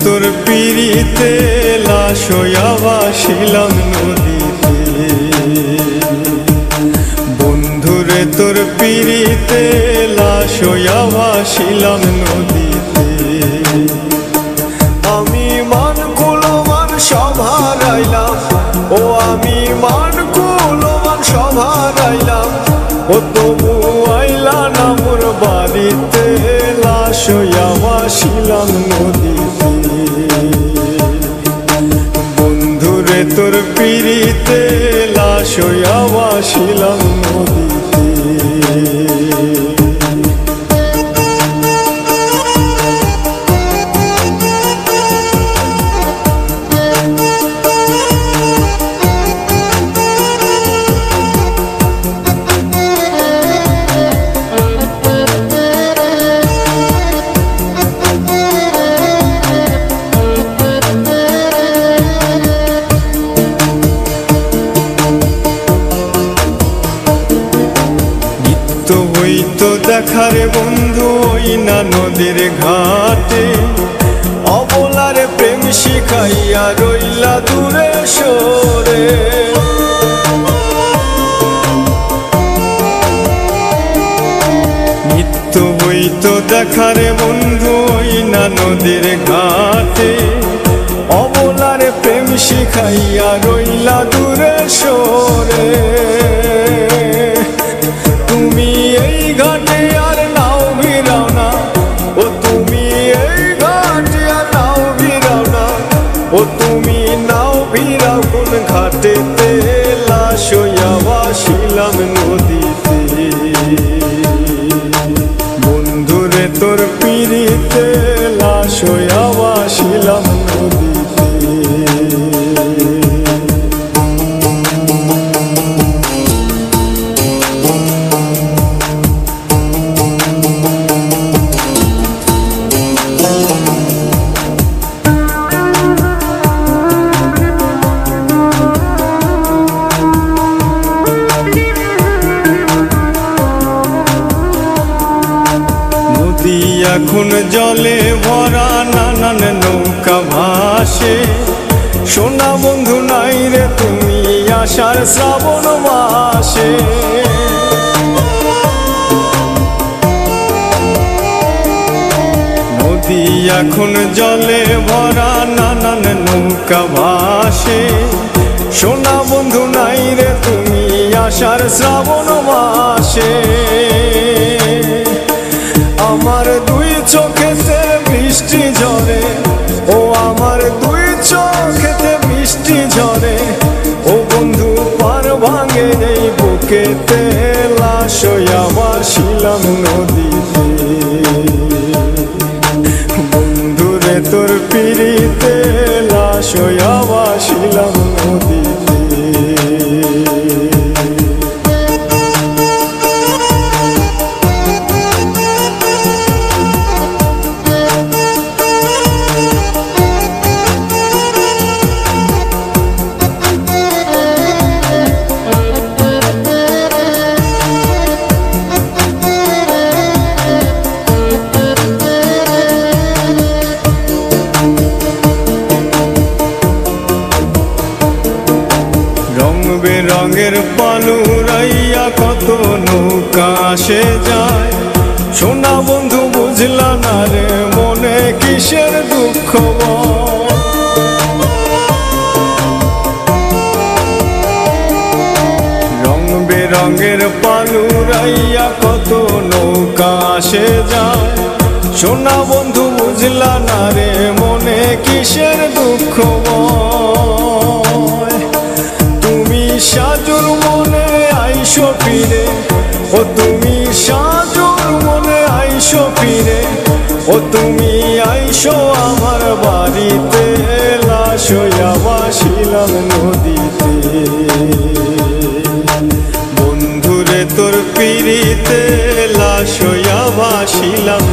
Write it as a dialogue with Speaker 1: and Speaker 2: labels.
Speaker 1: তোর পিরিতে লাশ হইয়া ভাসিলাম নদীতে, বন্ধুরে তোর পিরিতে লাশ হইয়া ভাসিলাম নদীতে। আমি মান কুলমান সব হারাইলাম, ও আমি মান কুলমান সব হারাইলাম, ও তবু আইলা না মোর বাড়িতে, লাশ হইয়া ভাসিলাম নদীতে। বন্ধুরে তোর পিরিতে লাশ হইয়া ভাসিলাম নদীতে। হইতো দেখারে বন্ধু ওই না নদীর ঘাটে, অবলারে প্রেম শিখাইয়া রইলা দূরে সরে। নিত্য হইতো দেখারে বন্ধু ওই না নদীর ঘাটে, অবলারে প্রেম শিখাইয়া রইলা দূরে সরে। তুমি এই ঘাটে আর নাও ভিড়াও না, ও তুমি এই ঘাটে আর নাও ভিড়াও না, ও তুমি নাও ভিড়াও কোন ঘাটেতে, লাশ হইয়া ভাসিলাম নদীতে। বন্ধুরে তোর পিরিতে লাশ হইয়া ভাসিলাম নদীতে। এখন জলে ভরা নানান নৌকা ভাসে, সোনা বন্ধু নাই রে তুমি আষাঢ় শ্রাবণ মাসে। নদী এখন জলে ভরা নানান নৌকা ভাসে, সোনা বন্ধু নাই রে তুমি আষাঢ় শ্রাবণ মাসে। আমার দুই চোখেতে বৃষ্টি ঝরে, ও আমার দুই চোখেতে বৃষ্টি ঝরে, ও বন্ধু পার ভাঙে এই বুকেতে, লাশ হইয়া ভাসিলাম নদীতে। বন্ধুরে তোর পিরিতে লাশ হইয়া ভাসিলাম নদীতে। বেরঙের পালুরাইয়া কত নৌকা আসে যায়, সোনা বন্ধু বুঝলা না রে মনে কিসের দুঃখ। রং বেরঙের পালুরাইয়া কত নৌকা আসে যায়, সোনা বন্ধু বুঝলা না রে মনে কিসের দুঃখ। সাজুর মনে আইসো ফিরে, ও তুমি সাজুর মনে আইসো ফিরে, ও তুমি আইসো আমার বাড়িতে, লাশ হইয়া ভাসিলাম নদীতে। তোর পিড়িতে লাশ হইয়া ভাসিলাম।